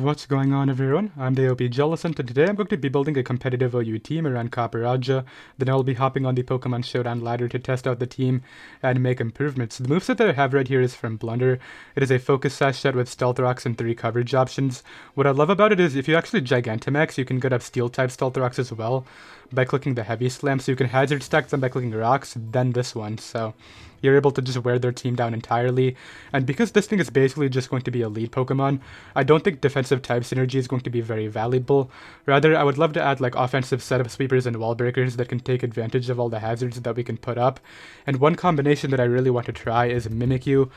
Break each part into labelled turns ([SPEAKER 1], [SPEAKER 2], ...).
[SPEAKER 1] What's going on, everyone? I'm the OPJellicent, and today I'm going to be building a competitive OU team around Copperajah. Then I'll be hopping on the Pokemon Showdown ladder to test out the team and make improvements. The moveset that I have right here is from Blunder. It is a Focus Sash set with Stealth Rocks and 3 coverage options. What I love about it is if you actually Gigantamax, you can get up Steel-type Stealth Rocks as well by clicking the Heavy Slam, so you can hazard stack them by clicking Rocks, then this one, so you're able to just wear their team down entirely. And because this thing is basically just going to be a lead Pokemon, I don't think defensive type synergy is going to be very valuable. Rather, I would love to add like offensive setup sweepers and wall breakers that can take advantage of all the hazards that we can put up. And one combination that I really want to try is Mimikyu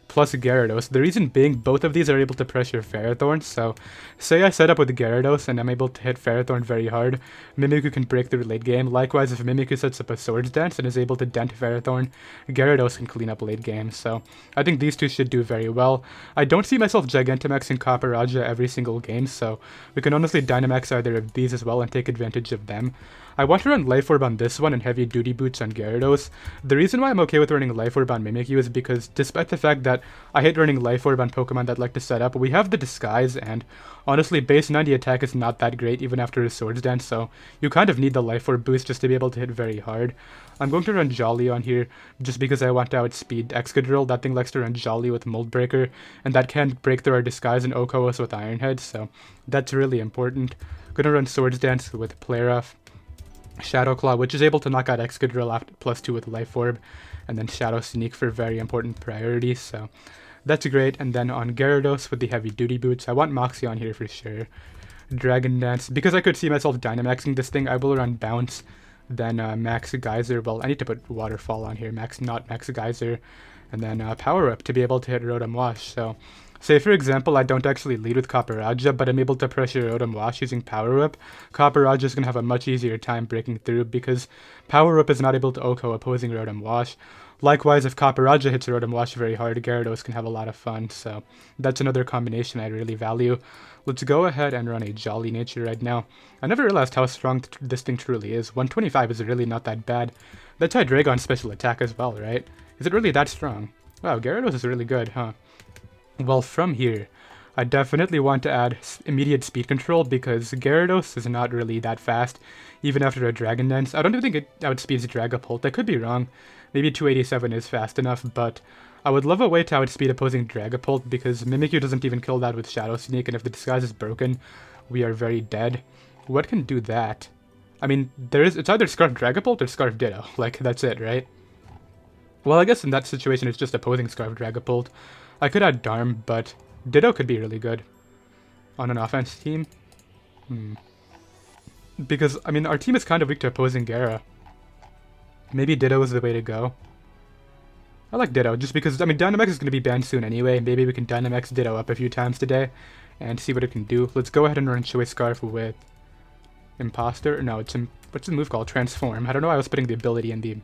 [SPEAKER 1] plus Gyarados. The reason being, both of these are able to pressure Ferrothorn, so say I set up with Gyarados and I'm able to hit Ferrothorn very hard, Mimikyu can break through late game. Likewise, if Mimikyu sets up a Swords Dance and is able to dent Ferrothorn, Gyarados can clean up late game, so I think these two should do very well. I don't see myself Gigantamaxing Copperajah every single game, so we can honestly Dynamax either of these as well and take advantage of them. I want to run Life Orb on this one and Heavy Duty Boots on Gyarados. The reason why I'm okay with running Life Orb on Mimikyu is because despite the fact that I hate running Life Orb on Pokemon that like to set up, we have the Disguise, and honestly, base 90 attack is not that great even after a Swords Dance, so you kind of need the Life Orb boost just to be able to hit very hard. I'm going to run Jolly on here just because I want to outspeed Excadrill. That thing likes to run Jolly with Mold Breaker, and that can break through our Disguise and OHKO us with Iron Head, so that's really important. Gonna run Swords Dance with Play Rough. Shadow Claw, which is able to knock out Excadrill after +2 with Life Orb, and then Shadow Sneak for very important priorities, so that's great. And then on Gyarados with the Heavy Duty Boots, I want Moxie on here for sure. Dragon Dance, because I could see myself Dynamaxing this thing, I will run Bounce, then Max Geyser. Well, I need to put Waterfall on here, not Max Geyser, and then Power Up to be able to hit Rotom Wash, so say, for example, I don't actually lead with Copperajah, but I'm able to pressure Rotom Wash using Power Up. Copperajah is going to have a much easier time breaking through because Power Up is not able to OHKO opposing Rotom Wash. Likewise, if Copperajah hits Rotom Wash very hard, Gyarados can have a lot of fun, so that's another combination I really value. Let's go ahead and run a Jolly Nature right now. I never realized how strong this thing truly is. 125 is really not that bad. That's Hydreigon's special attack as well, right? Is it really that strong? Wow, Gyarados is really good, huh? Well, from here, I definitely want to add immediate speed control because Gyarados is not really that fast, even after a Dragon Dance. I don't even think it outspeeds Dragapult. I could be wrong. Maybe 287 is fast enough, but I would love a way to outspeed opposing Dragapult because Mimikyu doesn't even kill that with Shadow Sneak, and if the Disguise is broken, we are very dead. What can do that? I mean, it's either Scarf Dragapult or Scarf Ditto. Like, that's it, right? Well, I guess in that situation it's just opposing Scarf Dragapult. I could add Darm, but Ditto could be really good on an offense team. Because, I mean, our team is kind of weak to opposing Gyara. Maybe Ditto is the way to go. I like Ditto, just because, I mean, Dynamax is going to be banned soon anyway. Maybe we can Dynamax Ditto up a few times today and see what it can do. Let's go ahead and run Choice Scarf with Imposter. No, what's the move called? Transform. I don't know why I was putting the ability in the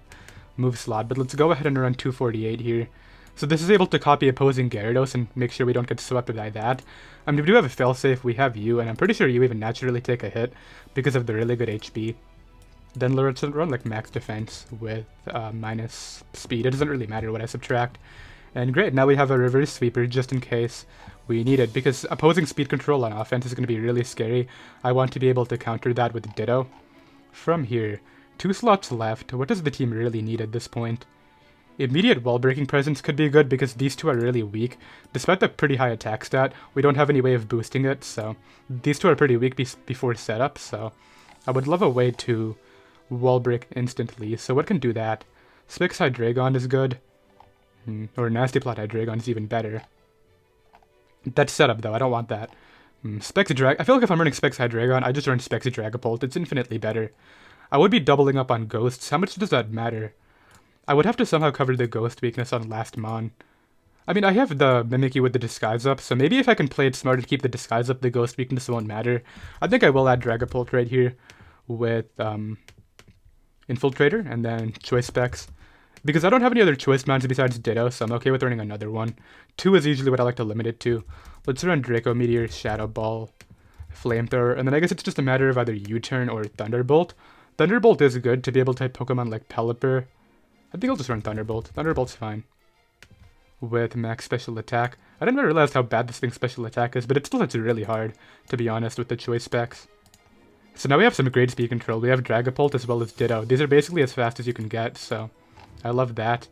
[SPEAKER 1] move slot, but let's go ahead and run 248 here. So this is able to copy opposing Gyarados and make sure we don't get swept by that. I mean, we do have a failsafe, we have you, and I'm pretty sure you even naturally take a hit because of the really good HP. Then let's run like max defense with minus speed. It doesn't really matter what I subtract. And great, now we have a reverse sweeper just in case we need it, because opposing speed control on offense is going to be really scary. I want to be able to counter that with Ditto. From here, 2 slots left. What does the team really need at this point? Immediate wall breaking presence could be good because these two are really weak. Despite the pretty high attack stat, we don't have any way of boosting it, so these two are pretty weak before setup, so I would love a way to wall break instantly. So what can do that? Specs Hydreigon is good. Or Nasty Plot Hydreigon is even better. That's setup though, I don't want that. Specs Drag. I feel like if I'm running Specs Hydreigon, I just run Specs Dragapult. It's infinitely better. I would be doubling up on Ghosts. How much does that matter? I would have to somehow cover the Ghost weakness on Last Mon. I mean, I have the Mimikyu with the Disguise up, so maybe if I can play it smart and keep the Disguise up, the Ghost weakness won't matter. I think I will add Dragapult right here with Infiltrator and then Choice Specs. Because I don't have any other choice mounts besides Ditto, so I'm okay with running another one. 2 is usually what I like to limit it to. Let's run Draco Meteor, Shadow Ball, Flamethrower, and then I guess it's just a matter of either U-Turn or Thunderbolt. Thunderbolt is good to be able to hit Pokemon like Pelipper. I think I'll just run Thunderbolt. Thunderbolt's fine. with max special attack. I didn't realize how bad this thing's special attack is, but it still hits really hard, to be honest, with the choice specs. So now we have some great speed control. We have Dragapult as well as Ditto. These are basically as fast as you can get, so I love that.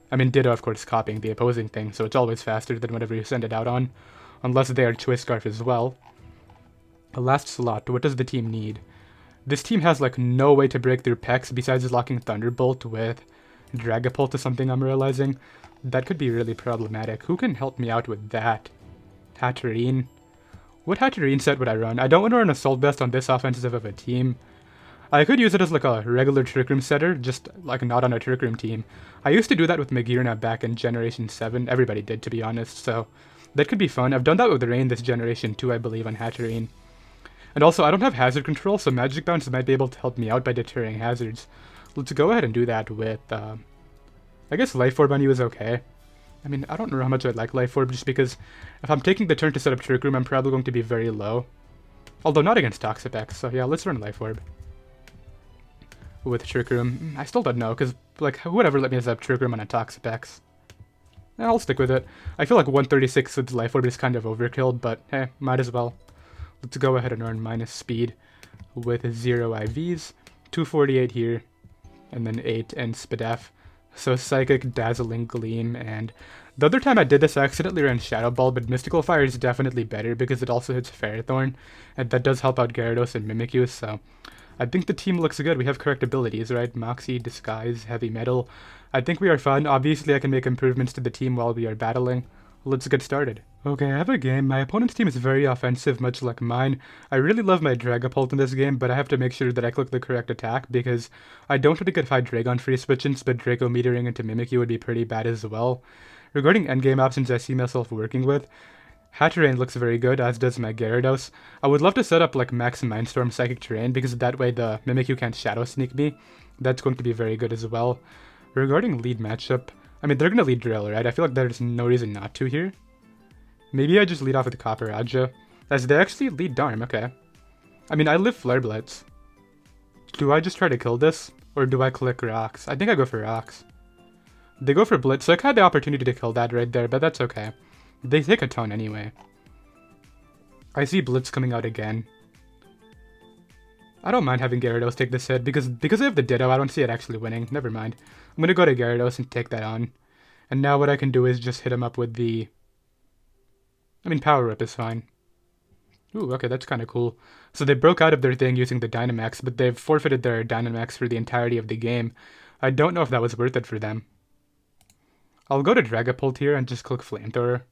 [SPEAKER 1] I mean, Ditto, of course, copying the opposing thing, so it's always faster than whatever you send it out on. Unless they are Choice Scarf as well. The last slot, what does the team need? This team has, like, no way to break through Pex besides locking Thunderbolt with Dragapult is something I'm realizing. That could be really problematic. Who can help me out with that? Hatterene. What Hatterene set would I run? I don't want to run Assault Vest on this offensive of a team. I could use it as like a regular Trick Room setter, just like not on a Trick Room team. I used to do that with Magearna back in Generation 7. Everybody did, to be honest, so that could be fun. I've done that with Rain this generation too, I believe, on Hatterene. And also, I don't have Hazard Control, so Magic Bounce might be able to help me out by deterring hazards. Let's go ahead and do that with, I guess Life Orb on you is okay. I mean, I don't know how much I'd like Life Orb, just because if I'm taking the turn to set up Trick Room, I'm probably going to be very low. Although not against Toxapex, so yeah, let's run Life Orb. With Trick Room. I still don't know, because, like, who would ever let me set up Trick Room on a Toxapex? I'll stick with it. I feel like 136 with Life Orb is kind of overkill, but hey, might as well. Let's go ahead and earn minus speed with 0 IVs, 248 here, and then 8 and Spadef. So Psychic, Dazzling Gleam, and the other time I did this I accidentally ran Shadow Ball, but Mystical Fire is definitely better because it also hits Ferrothorn, and that does help out Gyarados and Mimikyu, so I think the team looks good. We have correct abilities, right? Moxie, Disguise, Heavy Metal. I think we are fine. Obviously, I can make improvements to the team while we are battling. Let's get started. Okay, I have a game. My opponent's team is very offensive, much like mine. I really love my Dragapult in this game, but I have to make sure that I click the correct attack because I don't want to get 5 Dragon free switch-ins, but Draco metering into Mimikyu would be pretty bad as well. Regarding endgame options I see myself working with, Hatterene looks very good, as does my Gyarados. I would love to set up like Max Mindstorm Psychic Terrain because that way the Mimikyu can't Shadow Sneak me. That's going to be very good as well. Regarding lead matchup, I mean, they're going to lead Drill, right? I feel like there's no reason not to here. Maybe I just lead off with Copperajah, as they actually lead Darm, okay. I mean, I live Flare Blitz. Do I just try to kill this, or do I click Rocks? I think I go for Rocks. They go for Blitz, so I had the opportunity to kill that right there, but that's okay. They take a ton anyway. I see Blitz coming out again. I don't mind having Gyarados take this hit, because I have the Ditto, I don't see it actually winning. Never mind. I'm gonna go to Gyarados and take that on. And now what I can do is just hit him up with the... I mean, Power Whip is fine. Ooh, okay, that's kind of cool. So they broke out of their thing using the Dynamax, but they've forfeited their Dynamax for the entirety of the game. I don't know if that was worth it for them. I'll go to Dragapult here and just click Flamethrower.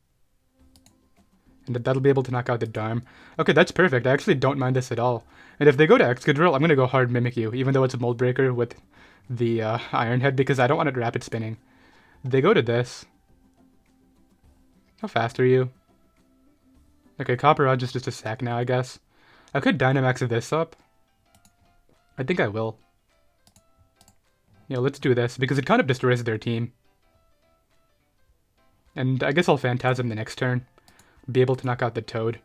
[SPEAKER 1] And that'll be able to knock out the Darm. Okay, that's perfect. I actually don't mind this at all. And if they go to Excadrill, I'm going to go hard Mimikyu, even though it's a Mold Breaker with the Iron Head, because I don't want it rapid spinning. They go to this. How fast are you? Okay, Copperajah is just a sack now, I guess. I could Dynamax this up. I think I will. Yeah, let's do this, because it kind of destroys their team. And I guess I'll Phantasm the next turn. Be able to knock out the Toad.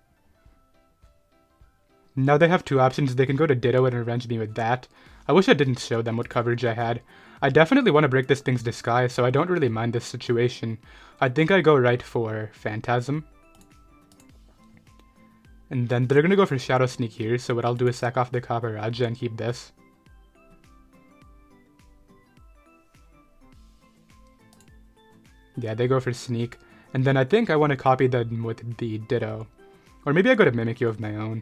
[SPEAKER 1] Now they have 2 options. They can go to Ditto and revenge me with that. I wish I didn't show them what coverage I had. I definitely want to break this thing's disguise, so I don't really mind this situation. I think I go right for Phantasm. And then they're going to go for Shadow Sneak here, so what I'll do is sack off the Copperajah and keep this. Yeah, they go for Sneak. And then I think I want to copy them with the Ditto. Or maybe I go to Mimikyu of my own.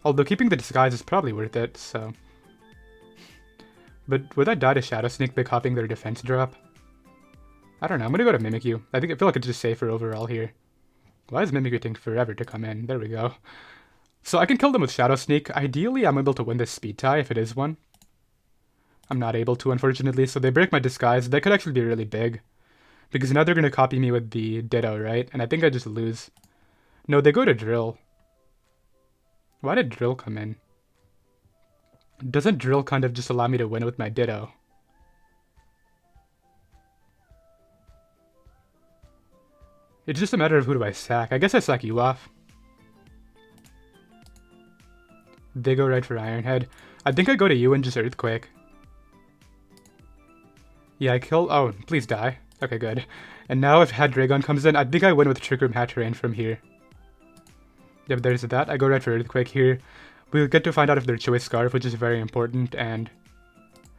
[SPEAKER 1] Although keeping the disguise is probably worth it, so... But would I die to Shadow Sneak by copying their defense drop? I don't know, I'm gonna go to Mimikyu. I feel like it's just safer overall here. Why is Mimikyu taking forever to come in? There we go. So I can kill them with Shadow Sneak. Ideally, I'm able to win this speed tie if it is one. I'm not able to, unfortunately, so they break my disguise. That could actually be really big. Because now they're going to copy me with the Ditto, right? And I think I just lose. No, they go to Drill. Why did Drill come in? Doesn't Drill kind of just allow me to win with my Ditto? It's just a matter of who do I sack. I guess I sack you off. They go right for Iron Head. I think I go to you and just Earthquake. Yeah, I kill... Oh, please die. Okay, good. And now if Dragon comes in, I think I win with Trick Room Hatterene from here. Yep, there's that. I go right for Earthquake here. We'll get to find out if they're Choice Scarf, which is very important, and...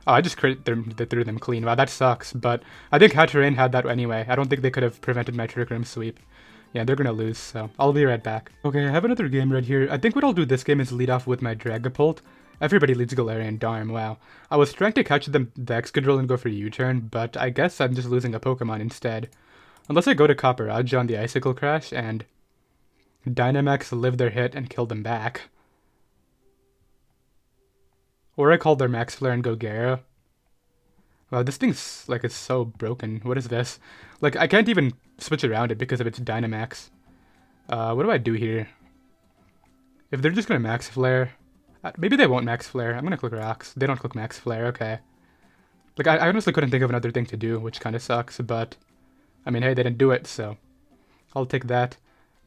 [SPEAKER 1] Oh, I just crit threw them clean. Wow, that sucks, but I think Hatterene had that anyway. I don't think they could have prevented my Trick Room sweep. Yeah, they're gonna lose, so I'll be right back. Okay, I have another game right here. I think what I'll do this game is lead off with my Dragapult. Everybody leads Galarian, darn, wow. I was trying to catch the Excadrill and go for U-turn, but I guess I'm just losing a Pokemon instead. Unless I go to Copperajah on the Icicle Crash and Dynamax live their hit and kill them back. Or I call their Max Flare and go Gyara. Wow, this thing's, like, is so broken. What is this? Like, I can't even switch around it because of its Dynamax. What do I do here? If they're just gonna Max Flare... maybe they won't Max Flare. I'm gonna click Rocks. They don't click Max Flare, okay. Like, I honestly couldn't think of another thing to do, which kinda sucks, but... I mean, hey, they didn't do it, so... I'll take that.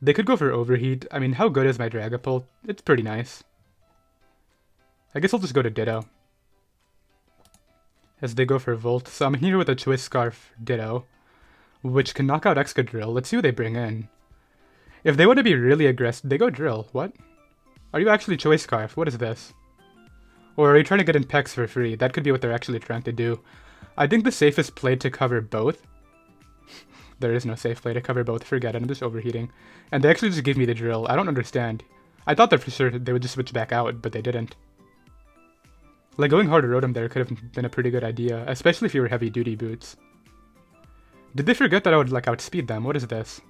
[SPEAKER 1] They could go for Overheat. I mean, how good is my Dragapult? It's pretty nice. I guess I'll just go to Ditto. As they go for Volt. So I'm here with a Choice Scarf Ditto, which can knock out Excadrill. Let's see what they bring in. If they want to be really aggressive, they go Drill. What? Are you actually Choice Scarf? What is this? Or are you trying to get in Pex for free? That could be what they're actually trying to do. I think the safest play to cover both... There is no safe play to cover both. Forget it. I'm just overheating. And they actually just gave me the Drill. I don't understand. I thought that for sure they would just switch back out, but they didn't. Like, going hard Rotom there could have been a pretty good idea, especially if you were heavy-duty boots. Did they forget that I would, like, outspeed them? What is this?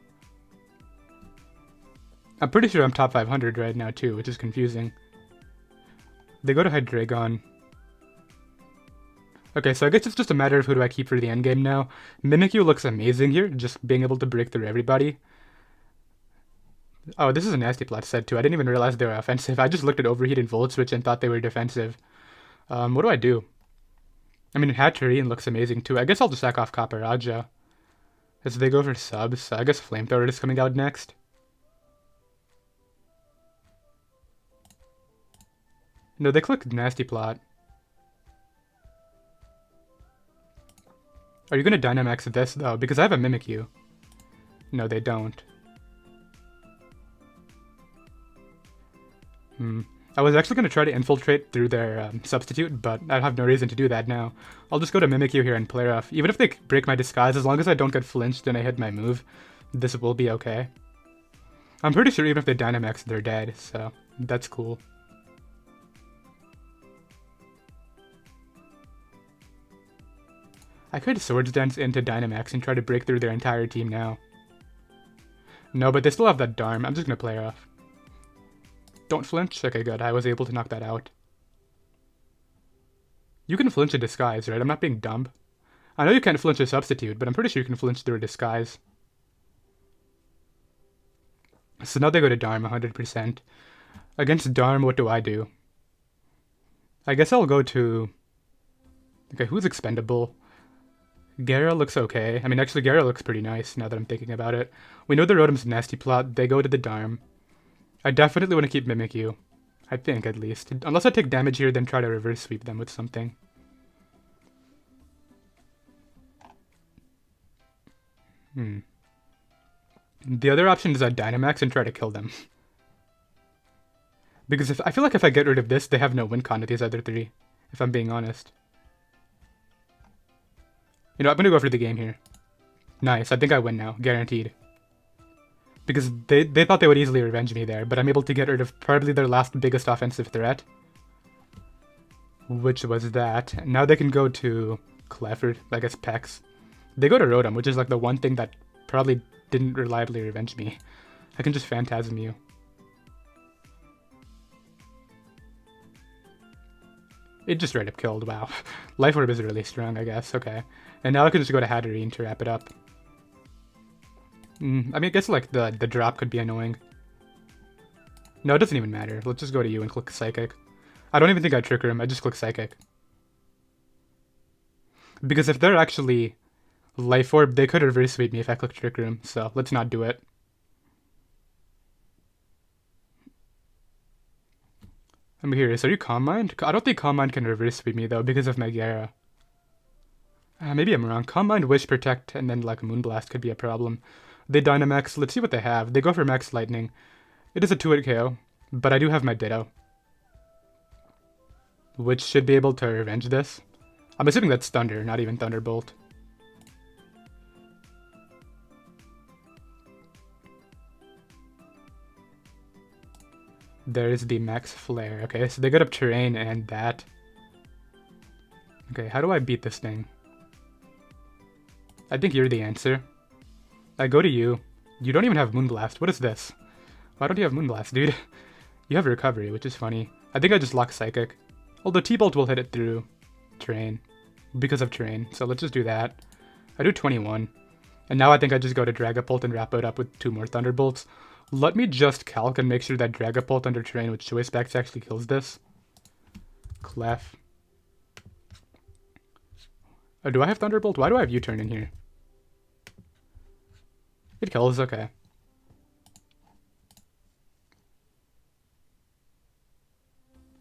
[SPEAKER 1] I'm pretty sure I'm top 500 right now, too, which is confusing. They go to Hydreigon. Okay, so I guess it's just a matter of who do I keep for the endgame now. Mimikyu looks amazing here, just being able to break through everybody. Oh, this is a nasty plot set, too. I didn't even realize they were offensive. I just looked at Overheat and Volt Switch and thought they were defensive. What do I do? I mean, Hatterene looks amazing too. I guess I'll just sack off Copperajah. As they go for subs, I guess Flamethrower is coming out next. No, they click Nasty Plot. Are you gonna Dynamax this though? Because I have a Mimikyu. No, they don't. I was actually going to try to infiltrate through their substitute, but I have no reason to do that now. I'll just go to Mimikyu here and play rough. Even if they break my disguise, as long as I don't get flinched and I hit my move, this will be okay. I'm pretty sure even if they Dynamax, they're dead, so that's cool. I could Swords Dance into Dynamax and try to break through their entire team now. No, but they still have that Darm. I'm just going to play rough. Don't flinch? Okay, good. I was able to knock that out. You can flinch a disguise, right? I'm not being dumb. I know you can't flinch a substitute, but I'm pretty sure you can flinch through a disguise. So now they go to Darm 100%. Against Darm, what do? I guess I'll go to... Okay, who's expendable? Gyara looks okay. I mean, actually, Gyara looks pretty nice now that I'm thinking about it. We know the Rotom's Nasty Plot. They go to the Darm. I definitely want to keep Mimikyu. I think, at least. Unless I take damage here, then try to reverse sweep them with something. The other option is I Dynamax and try to kill them. Because I feel like if I get rid of this, they have no win con with these other three. If I'm being honest. You know, I'm gonna go for the game here. Nice, I think I win now. Guaranteed. Because they thought they would easily revenge me there, but I'm able to get rid of probably their last biggest offensive threat. Which was that. Now they can go to Clefairy, I guess Pex. They go to Rotom, which is like the one thing that probably didn't reliably revenge me. I can just Phantasm you. It just straight up killed, wow. Life Orb is really strong, I guess, okay. And now I can just go to Hatterene to wrap it up. I mean, I guess like the drop could be annoying. No, it doesn't even matter. Let's just go to you and click Psychic. I don't even think I Trick Room, I just click Psychic. Because if they're actually Life Orb, they could reverse sweep me if I click Trick Room, so let's not do it. I'm curious, are you Calm Mind? I don't think Calm Mind can reverse sweep me though because of my Gyara. Maybe I'm wrong. Calm Mind, Wish, Protect, and then like Moonblast could be a problem. They Dynamax. Let's see what they have. They go for Max Lightning. It is a 2-hit KO, but I do have my Ditto, which should be able to revenge this. I'm assuming that's Thunder, not even Thunderbolt. There's the Max Flare. Okay, so they got up Terrain and that. Okay, how do I beat this thing? I think you're the answer. I go to you. You don't even have Moonblast. What is this? Why don't you have Moonblast, dude? You have Recovery, which is funny. I think I just lock Psychic. Although T-Bolt will hit it through Terrain. Because of Terrain. So let's just do that. I do 21. And now I think I just go to Dragapult and wrap it up with 2 more Thunderbolts. Let me just calc and make sure that Dragapult under Terrain with Choice Specs actually kills this. Clef. Oh, do I have Thunderbolt? Why do I have U-Turn in here? It kills, okay.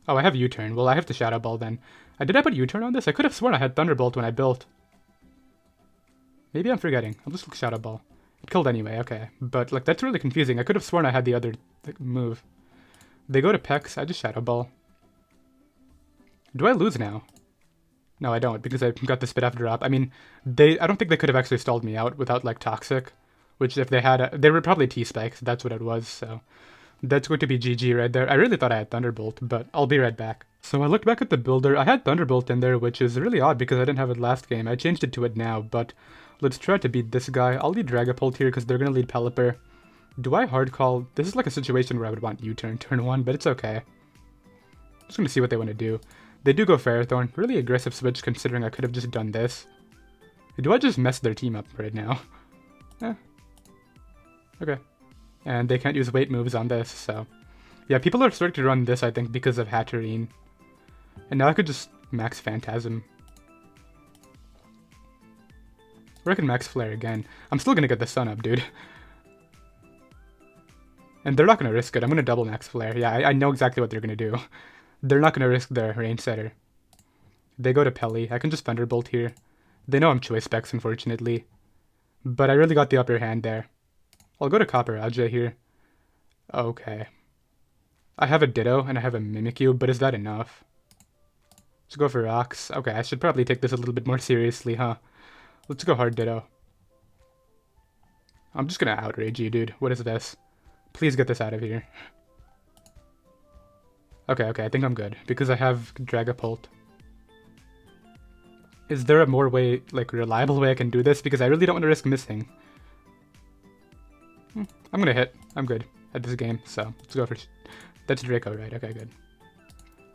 [SPEAKER 1] Oh, I have U-Turn. Well, I have to Shadow Ball then. Did I put U-Turn on this? I could have sworn I had Thunderbolt when I built. Maybe I'm forgetting. I'll just look Shadow Ball. It killed anyway, okay. But, like, that's really confusing. I could have sworn I had the other move. They go to Pex. I just Shadow Ball. Do I lose now? No, I don't, because I got the Spit F drop. I mean, I don't think they could have actually stalled me out without, like, Toxic. Which, if they had, they were probably T-Spikes. That's what it was, so... That's going to be GG right there. I really thought I had Thunderbolt, but I'll be right back. So I looked back at the builder. I had Thunderbolt in there, which is really odd because I didn't have it last game. I changed it to it now, but let's try to beat this guy. I'll lead Dragapult here because they're going to lead Pelipper. Do I hard call? This is like a situation where I would want U-turn turn 1, but it's okay. Just going to see what they want to do. They do go Ferrothorn. Really aggressive switch considering I could have just done this. Do I just mess their team up right now? Okay. And they can't use weight moves on this, so... Yeah, people are starting to run this, I think, because of Hatterene. And now I could just max Phantasm. Or I can max Flare again. I'm still gonna get the sun up, dude. And they're not gonna risk it. I'm gonna double max Flare. Yeah, I know exactly what they're gonna do. They're not gonna risk their range setter. They go to Pelly. I can just Thunderbolt here. They know I'm Choice Specs, unfortunately. But I really got the upper hand there. I'll go to Copperajah here. Okay. I have a Ditto and I have a Mimikyu, but is that enough? Let's go for Rocks. Okay, I should probably take this a little bit more seriously, huh? Let's go hard Ditto. I'm just gonna outrage you, dude. What is this? Please get this out of here. Okay, I think I'm good, because I have Dragapult. Is there a more way, like, reliable way I can do this? Because I really don't want to risk missing. I'm gonna hit. I'm good at this game, so let's go for... That's Draco, right? Okay, good.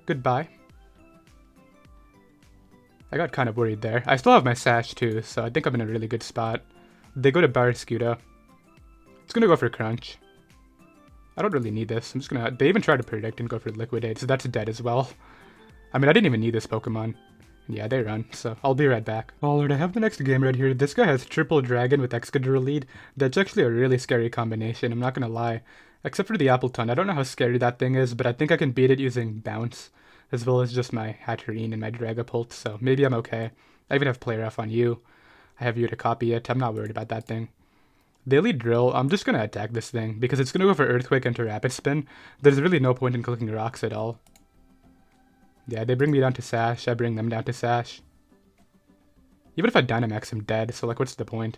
[SPEAKER 1] Goodbye. I got kind of worried there. I still have my Sash, too, so I think I'm in a really good spot. They go to Barraskewda. It's gonna go for Crunch. I don't really need this. I'm just gonna... They even try to Predict and go for Liquidate, so that's dead as well. I mean, I didn't even need this Pokemon. Yeah, they run, so I'll be right back. Alright, I have the next game right here. This guy has Triple Dragon with Excadrill lead. That's actually a really scary combination, I'm not gonna lie. Except for the Appleton. I don't know how scary that thing is, but I think I can beat it using Bounce, as well as just my Hatterene and my Dragapult, so maybe I'm okay. I even have Play Rough on you. I have you to copy it. I'm not worried about that thing. They lead Drill. I'm just gonna attack this thing, because it's gonna go for Earthquake into Rapid Spin. There's really no point in clicking Rocks at all. Yeah, they bring me down to Sash, I bring them down to Sash. Even if I Dynamax, I'm dead, so like what's the point?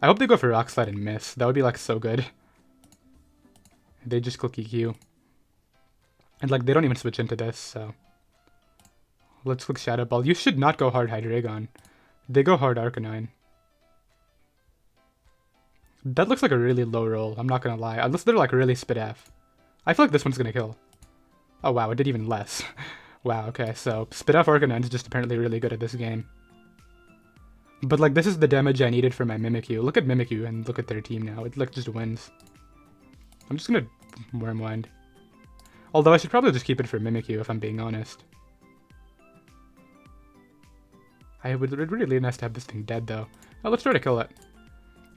[SPEAKER 1] I hope they go for Rock Slide and miss. That would be like so good. They just click EQ. And like they don't even switch into this, so... Let's click Shadow Ball. You should not go hard Hydreigon. They go hard Arcanine. That looks like a really low roll, I'm not gonna lie. Unless they're like really Spit F. I feel like this one's gonna kill. Oh wow, it did even less. Wow, okay, so Spit Off Arcanine is just apparently really good at this game. But like, this is the damage I needed for my Mimikyu. Look at Mimikyu and look at their team now. It like just wins. I'm just gonna Wormwind. Although I should probably just keep it for Mimikyu if I'm being honest. It would really be nice to have this thing dead though. Oh, let's try to kill it.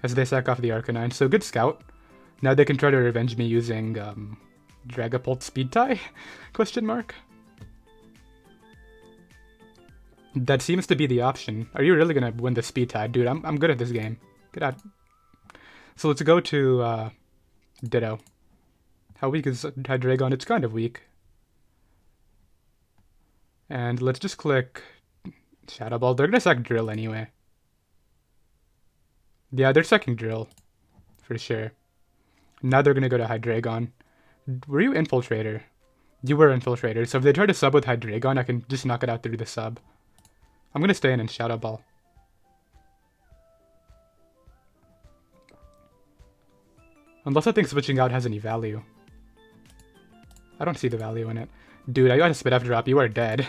[SPEAKER 1] As they sack off the Arcanine. So good scout. Now they can try to revenge me using Dragapult Speed Tie? Question mark. That seems to be the option. Are you really gonna win the speed tie? Dude, I'm good at this game. Get out. So let's go to Ditto. How weak is Hydreigon? It's kind of weak. And let's just click Shadow Ball. They're gonna sack Drill anyway. Yeah, they're sacking Drill. For sure. Now they're gonna go to Hydreigon. Were you Infiltrator? You were Infiltrator, so if they try to sub with Hydreigon, I can just knock it out through the sub. I'm gonna stay in and Shadow Ball. Unless I think switching out has any value. I don't see the value in it. Dude, I got a Spit F drop. You are dead.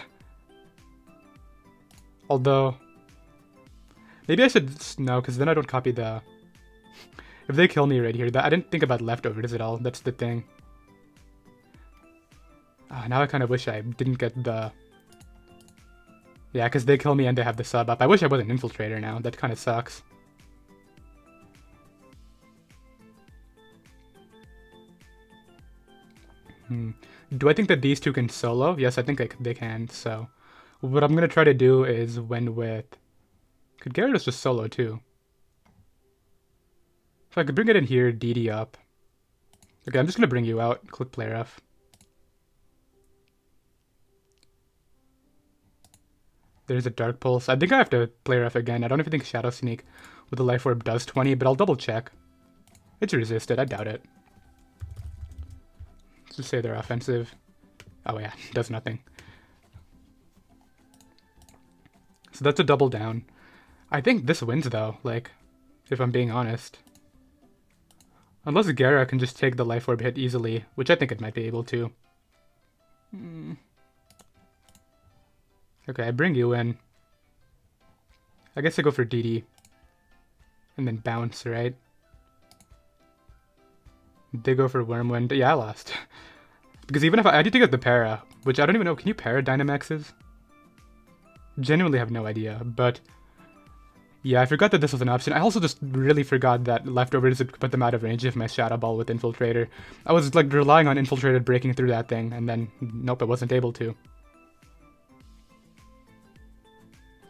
[SPEAKER 1] Although... maybe I should... no, because then I don't copy the... if they kill me right here... I didn't think about leftovers at all. That's the thing. Now I kind of wish I didn't get the... yeah, because they kill me and they have the sub up. I wish I wasn't Infiltrator now. That kind of sucks. Do I think that these two can solo? Yes, I think they can, so... what I'm going to try to do is win with... could Gyarados just solo too? If I could bring it in here, DD up. Okay, I'm just going to bring you out. Click Player F. There's a Dark Pulse. I think I have to Player F again. I don't even think Shadow Sneak with the Life Orb does 20, but I'll double check. It's resisted. I doubt it. Let's just say they're offensive. Oh yeah, does nothing. So that's a double down. I think this wins though, like, if I'm being honest. Unless Gyara can just take the Life Orb hit easily, which I think it might be able to. Okay, I bring you in. I guess I go for DD. And then bounce, right? They go for Wormwind. Yeah, I lost. Because even if I need to get the para, which I don't even know, can you para Dynamaxes? Genuinely have no idea, but... yeah, I forgot that this was an option. I also just really forgot that leftovers would put them out of range of my Shadow Ball with Infiltrator. I was like relying on Infiltrator breaking through that thing, and then nope, I wasn't able to.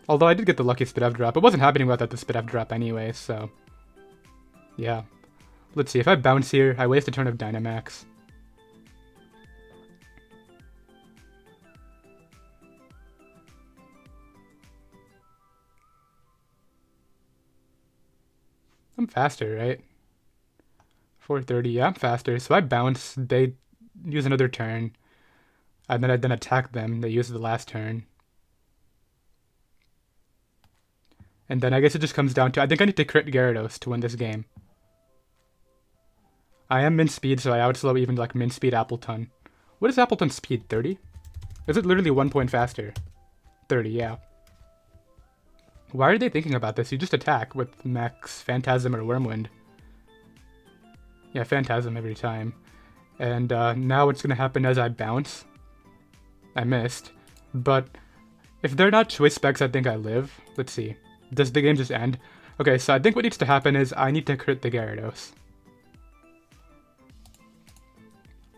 [SPEAKER 1] Although I did get the lucky Spit F drop. It wasn't happening without the Spit F drop anyway, so... yeah. Let's see, if I bounce here, I waste a turn of Dynamax. I'm faster, right? 430, yeah, I'm faster. So I bounce, they use another turn. And then I then attack them, they use the last turn. And then I guess it just comes down to... I think I need to crit Gyarados to win this game. I am min speed, so I outslow even like min speed Appleton. What is Appleton's speed? 30? Is it literally 1 point faster? 30, yeah. Why are they thinking about this? You just attack with Max Phantasm or Wormwind. Yeah, Phantasm every time. And now what's going to happen as I bounce? I missed. But if they're not choice specs, I think I live. Let's see. Does the game just end? Okay, so I think what needs to happen is I need to crit the Gyarados.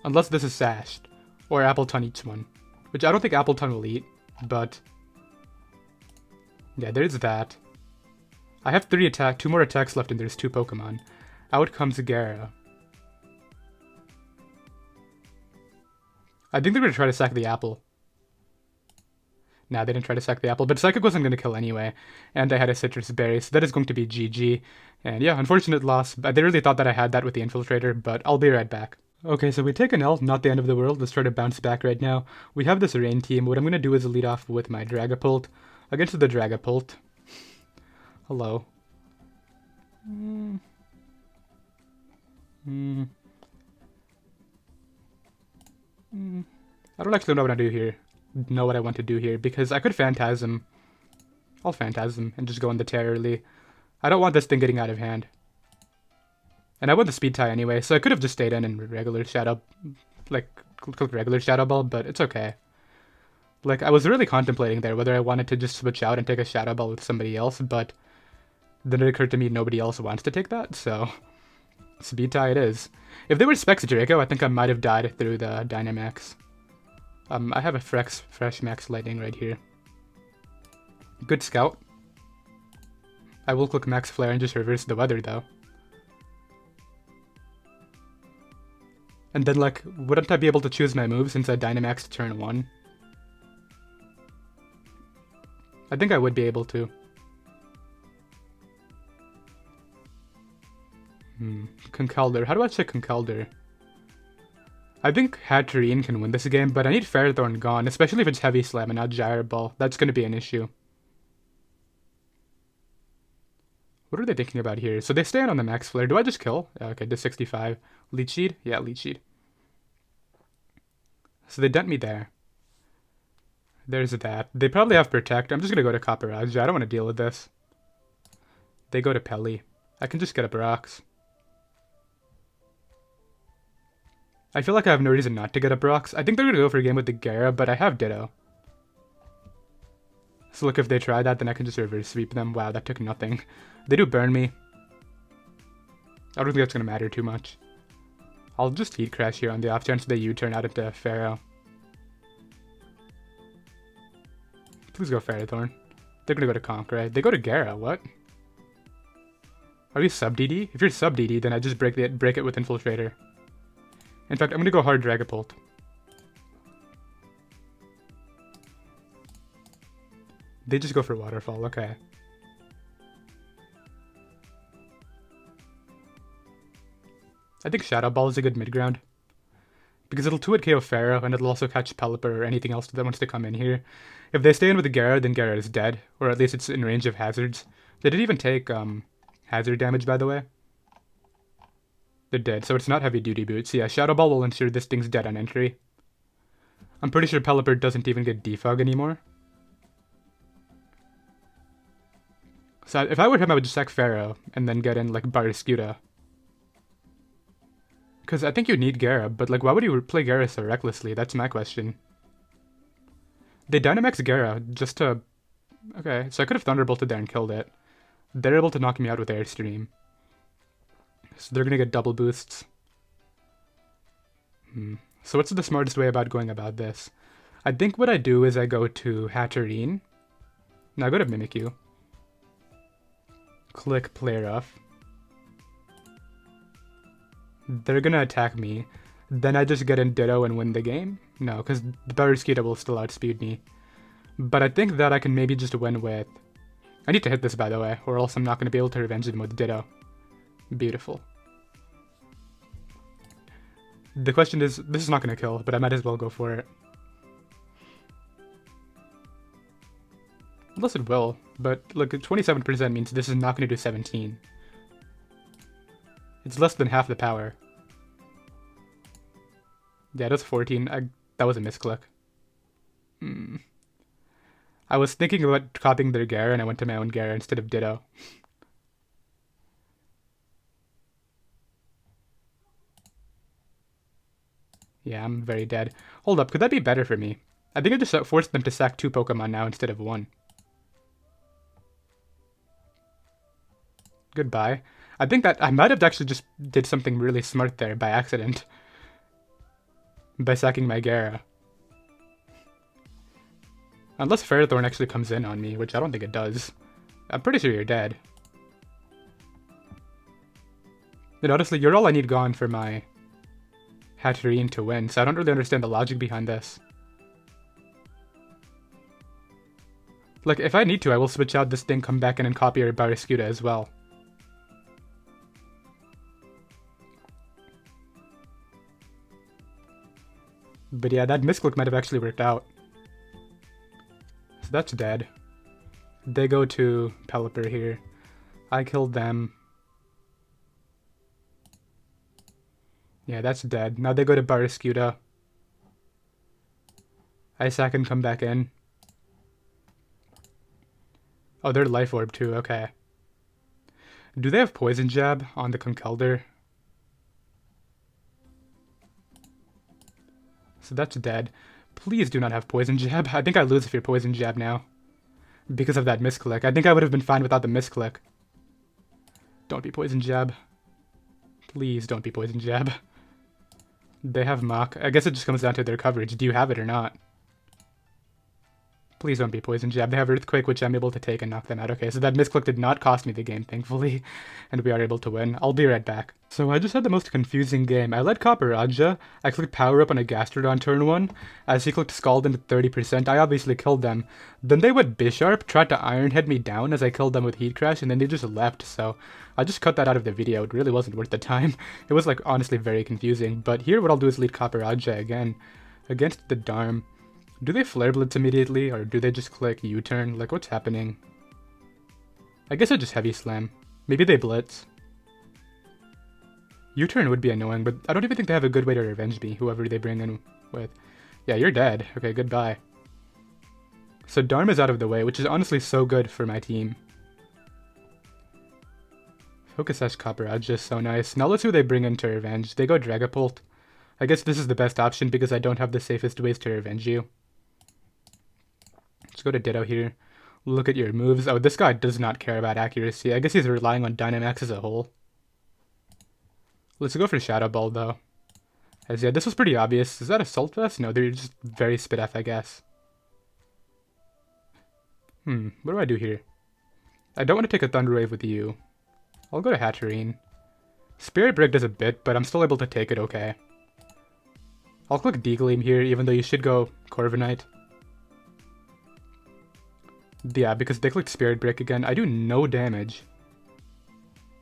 [SPEAKER 1] Unless this is Sashed. Or Appleton eats one. Which I don't think Appleton will eat, but... yeah, there's that. I have 2 more attacks left and there's 2 Pokemon. Out comes Gyara. I think they're going to try to sack the apple. Nah, they didn't try to sack the apple, but Psychic wasn't going to kill anyway. And I had a Citrus Berry, so that is going to be GG. And yeah, unfortunate loss. They really thought that I had that with the Infiltrator, but I'll be right back. Okay, so we take an L, not the end of the world. Let's try to bounce back right now. We have this Rain team. What I'm going to do is lead off with my Dragapult. Against the Dragapult. Hello. I don't actually know what I do here. Know what I want to do here, because I could Phantasm. I'll Phantasm and just go on the tear early. I don't want this thing getting out of hand. And I want the speed tie anyway, so I could have just stayed in and regular Shadow... like, click regular Shadow Ball, but it's okay. Like, I was really contemplating there whether I wanted to just switch out and take a Shadow Ball with somebody else, but then it occurred to me nobody else wants to take that, so speed tie it is. If they were Specs Draco, I think I might have died through the Dynamax. I have a fresh Max Lightning right here. Good scout. I will click Max Flare and just reverse the weather though. And then like, wouldn't I be able to choose my move since I Dynamaxed turn 1? I think I would be able to. Conkeldurr. How do I check Conkeldurr? I think Hatterene can win this game, but I need Ferrothorn gone, especially if it's Heavy Slam and not Gyro Ball. That's going to be an issue. What are they thinking about here? So they stand on the Max Flare. Do I just kill? Okay, to 65. Leech Seed? Yeah, Leech Seed. So they dent me there. There's that. They probably have Protect. I'm just going to go to Copperajah. I don't want to deal with this. They go to Pelly. I can just get up rocks. I feel like I have no reason not to get up rocks. I think they're going to go for a game with the Gyara, but I have Ditto. So look, if they try that, then I can just reverse sweep them. Wow, that took nothing. They do burn me. I don't think that's going to matter too much. I'll just Heat Crash here on the off chance they U-turn out into Pharaoh. Please go Ferrothorn. They're going to go to Conk, right? They go to Gyara, what? Are you sub DD? If you're sub DD, then I just break it with Infiltrator. In fact, I'm going to go hard Dragapult. They just go for Waterfall, okay. I think Shadow Ball is a good mid-ground. Because it'll 2-hit KO Pharaoh, and it'll also catch Pelipper or anything else that wants to come in here. If they stay in with the Gyara, then Gyara is dead. Or at least it's in range of hazards. They didn't even take hazard damage, by the way. They're dead, so it's not heavy duty boots. Yeah, Shadow Ball will ensure this thing's dead on entry. I'm pretty sure Pelipper doesn't even get defog anymore. So if I were him, I would just sack Pharaoh and then get in like Barraskewda. Because I think you need Gyara, but like why would you play Gyara so recklessly? That's my question. They Dynamax Gyara just to... Okay, so I could have Thunderbolted there and killed it. They're able to knock me out with Airstream. So they're going to get double boosts. So what's the smartest way about going about this? I think what I do is I go to Hatterene. Now I go to Mimikyu. Click Play Rough. They're going to attack me. Then I just get in Ditto and win the game? No, because the Barraskewda will still outspeed me. But I think that I can maybe just win with... I need to hit this, by the way, or else I'm not going to be able to revenge them with Ditto. Beautiful. The question is, this is not going to kill, but I might as well go for it. Unless it will, but look, 27% means this is not going to do 17. It's less than half the power. Yeah, that's 14. That was a misclick. I was thinking about copying their Gyara, and I went to my own Gyara instead of Ditto. Yeah, I'm very dead. Hold up, could that be better for me? I think I just forced them to sack 2 Pokemon now instead of 1. Goodbye. I think that I might have actually just did something really smart there by accident. By sacking my Gyara. Unless Ferrothorn actually comes in on me, which I don't think it does. I'm pretty sure you're dead. And honestly, you're all I need gone for my Hatterene to win, so I don't really understand the logic behind this. Like, if I need to, I will switch out this thing, come back in and copy your Barraskewda as well. But yeah, that misclick might have actually worked out. So that's dead. They go to Pelipper here. I killed them. Yeah, that's dead. Now they go to Barraskewda. I sack and come back in. Oh, they're Life Orb too, okay. Do they have Poison Jab on the Conkeldurr? So that's dead. Please do not have Poison Jab. I think I lose if you're Poison Jab now. Because of that misclick. I think I would have been fine without the misclick. Don't be Poison Jab. Please don't be Poison Jab. They have Mach. I guess it just comes down to their coverage. Do you have it or not? Please don't be Poison Jab. They have Earthquake, which I'm able to take and knock them out. Okay, so that misclick did not cost me the game, thankfully, and we are able to win. I'll be right back. So I just had the most confusing game. I led Copperajah. I clicked Power Up on a Gastrodon turn 1. As he clicked Scald into 30%, I obviously killed them. Then they went Bisharp, tried to Iron Head me down as I killed them with Heat Crash, and then they just left, so I just cut that out of the video. It really wasn't worth the time. It was, like, honestly very confusing. But here what I'll do is lead Copperajah again against the Darm. Do they Flare Blitz immediately, or do they just click U-turn? Like, what's happening? I guess I just Heavy Slam. Maybe they Blitz. U-turn would be annoying, but I don't even think they have a good way to revenge me, whoever they bring in with. Yeah, you're dead. Okay, goodbye. So Darm is out of the way, which is honestly so good for my team. Focus Sash Copperajah is so nice. Now let's see who they bring in to revenge. They go Dragapult. I guess this is the best option because I don't have the safest ways to revenge you. Let's go to Ditto here. Look at your moves. Oh, this guy does not care about accuracy. I guess he's relying on Dynamax as a whole. Let's go for Shadow Ball, though. As yeah, this was pretty obvious. Is that Assault Vest? No, they're just very Spidef, I guess. What do I do here? I don't want to take a Thunder Wave with you. I'll go to Hatterene. Spirit Break does a bit, but I'm still able to take it okay. I'll click D-Gleam here, even though you should go Corviknight. Yeah, because they clicked Spirit Break again. I do no damage.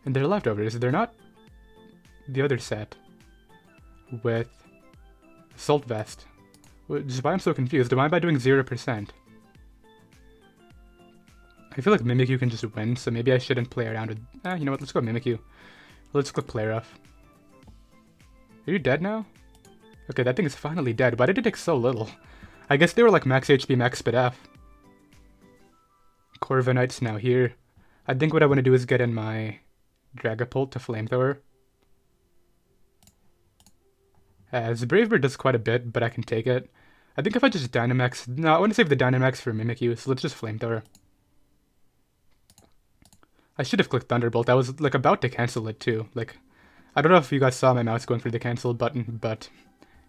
[SPEAKER 1] And they're leftovers. They're not the other set with Assault Vest. Which is why I'm so confused. Am I by doing 0%? I feel like Mimikyu can just win, so maybe I shouldn't play around with... you know what? Let's go Mimikyu. Let's click Play Rough. Are you dead now? Okay, that thing is finally dead. Why did it take so little? I guess they were like max HP, max speed F. Corviknight's now here. I think what I want to do is get in my Dragapult to Flamethrower. As Brave Bird does quite a bit, but I can take it. I think if I just Dynamax... No, I want to save the Dynamax for Mimikyu, so let's just Flamethrower. I should have clicked Thunderbolt. I was like about to cancel it too. Like, I don't know if you guys saw my mouse going for the cancel button, but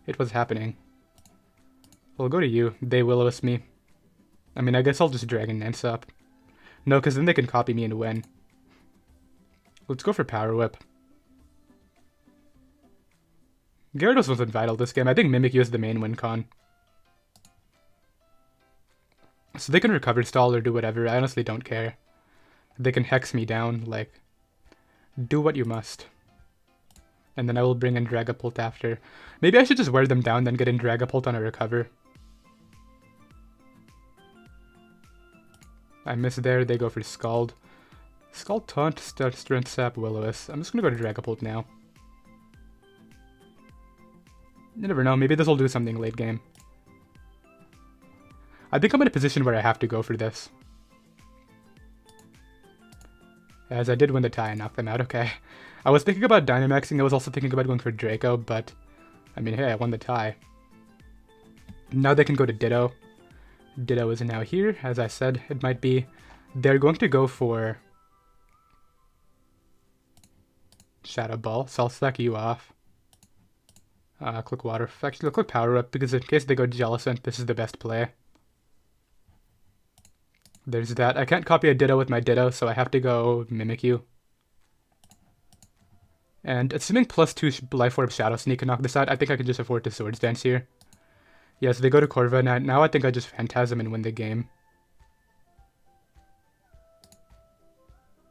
[SPEAKER 1] it was happening. We'll go to you. They Will-O-Wisp me. I mean, I guess I'll just Dragon Dance up. No, because then they can copy me and win. Let's go for Power Whip. Gyarados wasn't vital this game. I think Mimikyu is the main win con. So they can recover stall or do whatever. I honestly don't care. They can Hex me down, like, do what you must. And then I will bring in Dragapult after. Maybe I should just wear them down, then get in Dragapult on a recover. I miss there, they go for Scald. Scald Taunt, Strength Sap, Will-O-Wisp. I'm just gonna go to Dragapult now. You never know, maybe this will do something late game. I think I'm in a position where I have to go for this. As I did win the tie and knock them out, okay. I was thinking about Dynamaxing, I was also thinking about going for Draco, but... I mean, hey, I won the tie. Now they can go to Ditto. Ditto is now here, as I said, it might be. They're going to go for... Shadow Ball, so I'll sack you off. Click Water. Actually, I'll click Power Up, because in case they go Jellicent, this is the best play. There's that. I can't copy a Ditto with my Ditto, so I have to go Mimikyu. And assuming +2 Life Orb Shadow Sneak can knock this out, I think I can just afford to Swords Dance here. Yeah, so they go to Corviknight. Now I think I just Phantasm and win the game.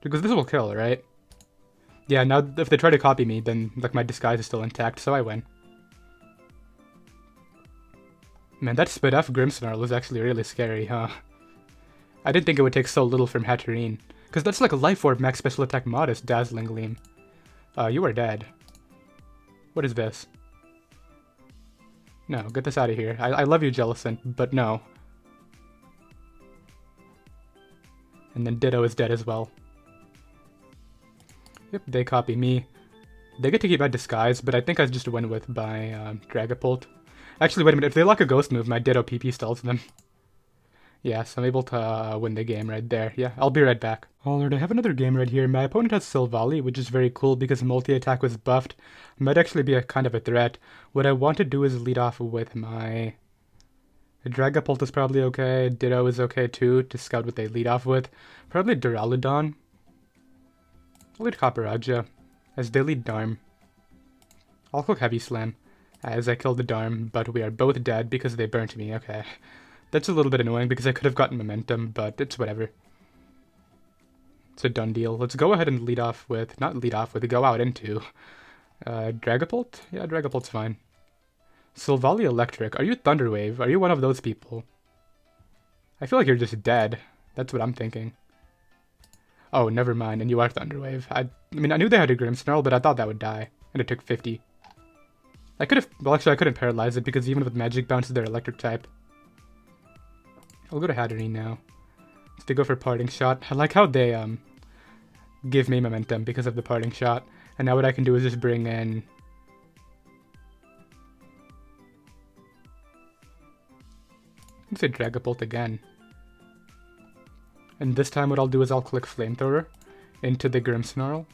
[SPEAKER 1] Because this will kill, right? Yeah, now if they try to copy me, then like my disguise is still intact, so I win. Man, that Spit F Grimmsnarl was actually really scary, huh? I didn't think it would take so little from Hatterene. Because that's like a Life Orb, Max Special Attack Modest, Dazzling Gleam. You are dead. What is this? No, get this out of here. I love you, Jellicent, but no. And then Ditto is dead as well. Yep, they copy me. They get to keep my disguise, but I think I just win with by Dragapult. Actually, wait a minute. If they lock a ghost move, my Ditto PP stalls them. Yeah, so I'm able to win the game right there. Yeah, I'll be right back. Alright, I have another game right here. My opponent has Silvally, which is very cool because multi-attack was buffed. Might actually be a kind of a threat. What I want to do is lead off with my Dragapult is probably okay. Ditto is okay too, to scout what they lead off with. Probably Duraludon. I'll lead Copperajah, as they lead Darm. I'll click Heavy Slam, as I kill the Darm, but we are both dead because they burnt me, okay. That's a little bit annoying because I could have gotten momentum, but it's whatever. It's a done deal. Let's go ahead and lead off with, not lead off with, go out into Dragapult? Yeah, Dragapult's fine. Silvally Electric, are you Thunderwave? Are you one of those people? I feel like you're just dead. That's what I'm thinking. Oh, never mind, and you are Thunderwave. I mean, I knew they had a Grimmsnarl, but I thought that would die, and it took 50. I could have, well actually I couldn't paralyze it because even with Magic Bounce, they're Electric type. I'll go to Hatterene now. So they go for Parting Shot. I like how they give me momentum because of the Parting Shot, and now what I can do is just bring in... Let's say Dragapult again. And this time what I'll do is I'll click Flamethrower into the Grimmsnarl.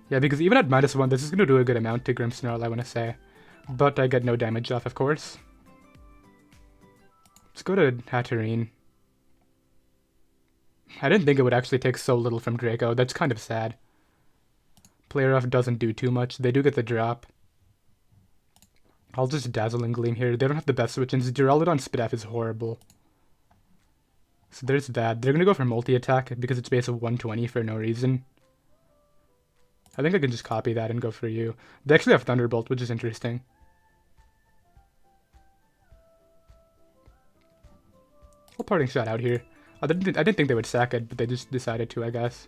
[SPEAKER 1] Yeah, because even at -1, this is going to do a good amount to Grimmsnarl, I want to say. But I get no damage off, of course. Let's go to Hatterene. I didn't think it would actually take so little from Draco. That's kind of sad. Player off doesn't do too much. They do get the drop. I'll just Dazzling Gleam here. They don't have the best switch-ins. Duraludon Spidaf is horrible. So there's that. They're going to go for multi-attack because it's base of 120 for no reason. I think I can just copy that and go for you. They actually have Thunderbolt, which is interesting. I'll Parting Shot out here. I didn't think they would sack it, but they just decided to, I guess.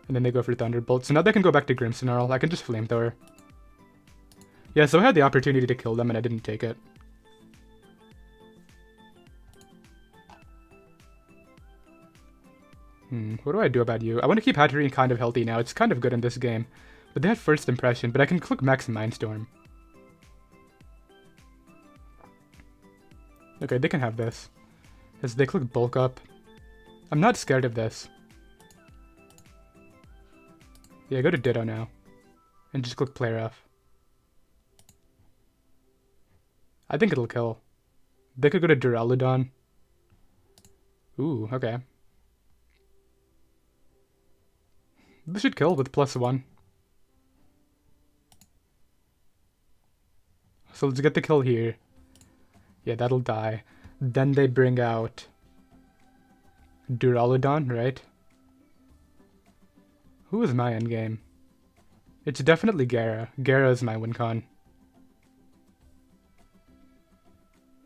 [SPEAKER 1] And then they go for Thunderbolt. So now they can go back to Grimmsnarl. I can just Flamethrower. Yeah, so I had the opportunity to kill them and I didn't take it. What do I do about you? I want to keep Hatterene kind of healthy now. It's kind of good in this game. But they had First Impression, but I can click Max Mindstorm. Okay, they can have this. As they click Bulk Up. I'm not scared of this. Yeah, go to Ditto now. And just click Play Rough. I think it'll kill. They could go to Duraludon. Ooh, okay. This should kill with +1. So let's get the kill here. Yeah, that'll die. Then they bring out Duraludon, right? Who is my endgame? It's definitely Gyara. Gyara is my win con.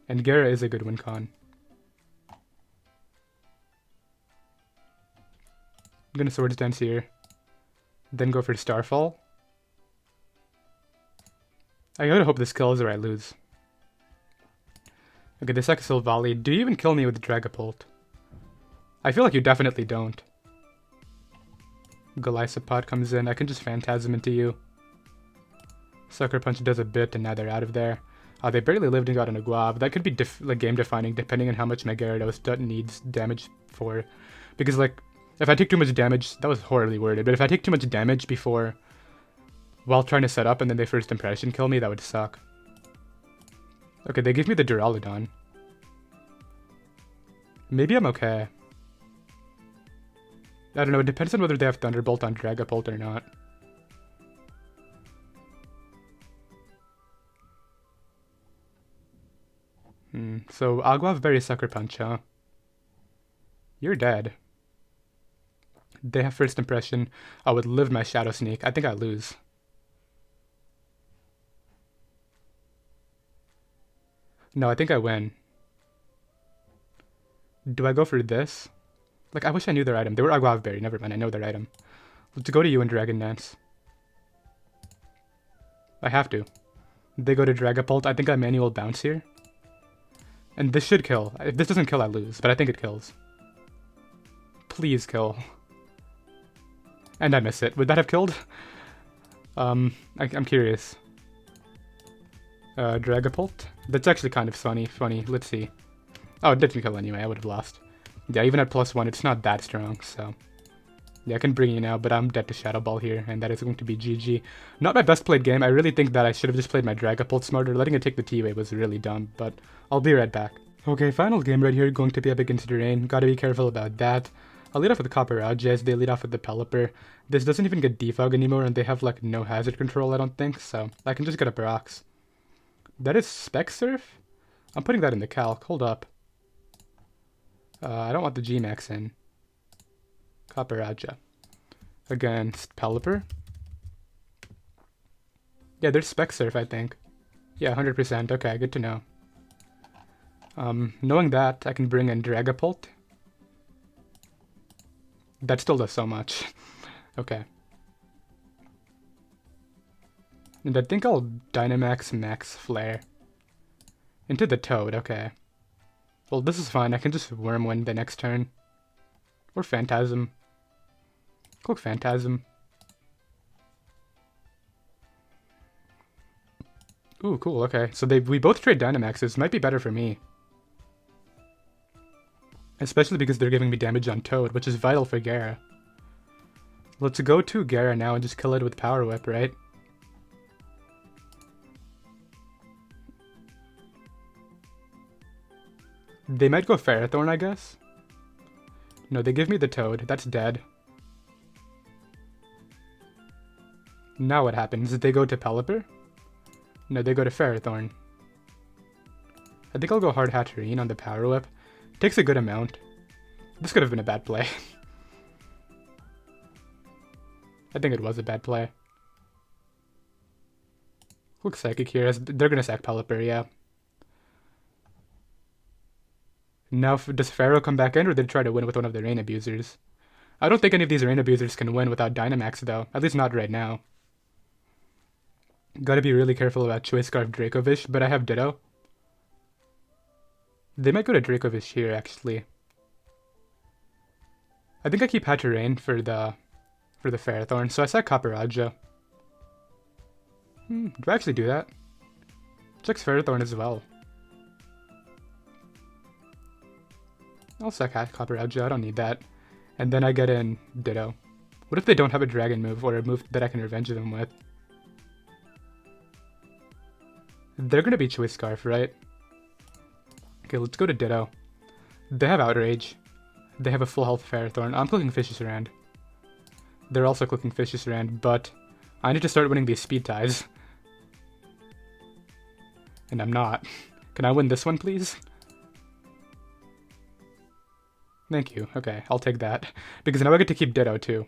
[SPEAKER 1] And Gyara is a good win con. I'm gonna Swords Dance here. Then go for Starfall. I gotta hope this kills or I lose. Okay, the second Silvally. Do you even kill me with Dragapult? I feel like you definitely don't. Golisopod comes in. I can just Phantasm into you. Sucker Punch does a bit and now they're out of there. They barely lived and got an Aguav. That could be like game defining depending on how much my Gyarados needs damage for. Because like, if I take too much damage, that was horribly worded, but if I take too much damage before, while trying to set up and then they First Impression kill me, that would suck. Okay, they give me the Duraludon. Maybe I'm okay. I don't know, it depends on whether they have Thunderbolt on Dragapult or not. So Aguav Berry Sucker Punch, huh? You're dead. They have First Impression. I would live my Shadow Sneak. I think I lose. No, I think I win. Do I go for this? Like, I wish I knew their item. They were Aguav Berry. Never mind, I know their item. Let's go to you and Dragon Dance. I have to. They go to Dragapult. I think I manual bounce here. And this should kill. If this doesn't kill, I lose. But I think it kills. Please kill. And I miss it. Would that have killed? I'm curious. Dragapult? That's actually kind of funny. Let's see. Oh, it didn't kill anyway. I would have lost. Yeah, even at +1, it's not that strong, so... Yeah, I can bring you now, but I'm dead to Shadow Ball here, and that is going to be GG. Not my best played game. I really think that I should have just played my Dragapult smarter. Letting it take the T-Wave was really dumb, but I'll be right back. Okay, final game right here, going to be up against Rain. Gotta be careful about that. I'll lead off with the Copperajah as they lead off with the Pelipper. This doesn't even get defog anymore, and they have like no hazard control, I don't think, so I can just get a Brox. That is Spec Surf? I'm putting that in the calc. Hold up. I don't want the Gmax in. Copperajah. Against Pelipper. Yeah, there's Spec Surf, I think. Yeah, 100%. Okay, good to know. Knowing that, I can bring in Dragapult. That still does so much. Okay. And I think I'll Dynamax Max Flare. Into the Toad, okay. Well, this is fine. I can just Wormwind the next turn. Or Phantasm. Click Phantasm. Ooh, cool, okay. So we both trade Dynamaxes. Might be better for me. Especially because they're giving me damage on Toad, which is vital for Gyara. Let's go to Gyara now and just kill it with Power Whip, right? They might go Ferrothorn, I guess? No, they give me the Toad. That's dead. Now what happens? Did they go to Pelipper? No, they go to Ferrothorn. I think I'll go Hard Hatterene on the Power Whip. Takes a good amount. This could have been a bad play. I think it was a bad play. Looks Psychic here, as they're gonna sack Pelipper, yeah. Now, does Pharaoh come back in, or did they try to win with one of the Rain Abusers? I don't think any of these Rain Abusers can win without Dynamax, though. At least not right now. Gotta be really careful about Choice Scarf Dracovish, but I have Ditto. They might go to Dracovish here, actually. I think I keep Hatterene for the Ferrothorn, so I sack Copperajah. Do I actually do that? Checks Ferrothorn as well. I'll sack Copperajah, I don't need that. And then I get in Ditto. What if they don't have a Dragon move, or a move that I can revenge them with? They're gonna be Choice Scarf, right? Okay, let's go to Ditto. They have Outrage. They have a full health Ferrothorn. I'm clicking Fishious Rand. They're also clicking Fishious Rand, but I need to start winning these speed ties. And I'm not. Can I win this one, please? Thank you. Okay, I'll take that. Because now I get to keep Ditto, too.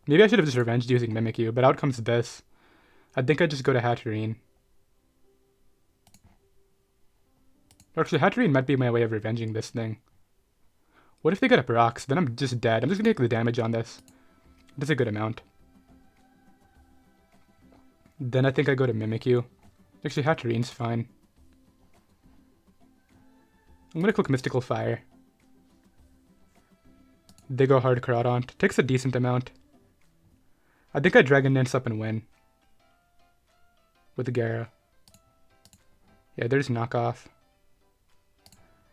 [SPEAKER 1] Maybe I should have just revenged using Mimikyu, but out comes this. I think I just go to Hatterene. Actually, Hatterene might be my way of revenging this thing. What if they get a Brox? Then I'm just dead. I'm just gonna take the damage on this. That's a good amount. Then I think I go to Mimikyu. Actually, Hatterene's fine. I'm gonna click Mystical Fire. They go Hard Caradont. Takes a decent amount. I think I Dragon Dance up and win. With the Gyara. Yeah, there's Knockoff.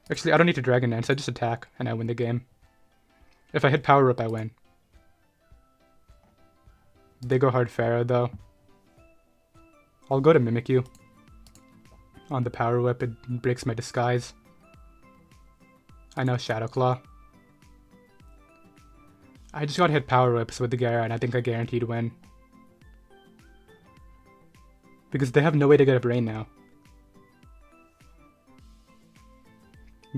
[SPEAKER 1] Actually, I don't need to Dragon Dance. I just attack, and I win the game. If I hit Power Up, I win. They go Hard Pharaoh, though. I'll go to Mimikyu. On the Power Whip, it breaks my disguise. I know Shadow Claw. I just got hit Power Whips with the Gyara, and I think I guaranteed win. Because they have no way to get up Rain now.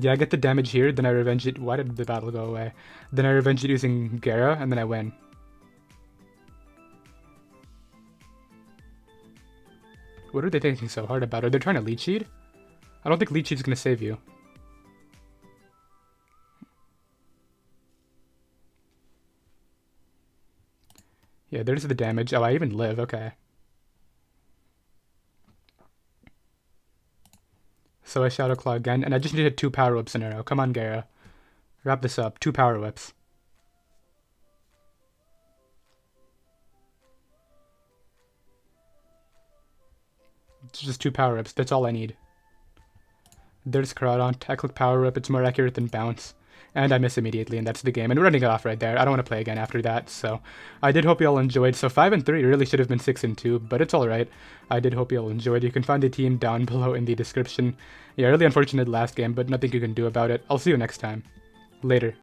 [SPEAKER 1] Yeah, I get the damage here, then I revenge it. Why did the battle go away? Then I revenge it using Gyara, and then I win. What are they thinking so hard about? Are they trying to Leech Seed? I don't think Leech Seed's gonna save you. Yeah, there's the damage. Oh, I even live. Okay. So I Shadow Claw again, and I just needed 2 Power Whips in a row. Come on, Gyara. Wrap this up. 2 Power Whips. It's just 2 Power Whips. That's all I need. There's Caradont. I click Power Whip. It's more accurate than Bounce. and I miss immediately, and that's the game. And we're running it off right there. I don't want to play again after that, so I did hope you all enjoyed. So 5-3 really should have been 6-2, but it's alright. I did hope you all enjoyed. You can find the team down below in the description. Yeah, really unfortunate last game, but nothing you can do about it. I'll see you next time. Later.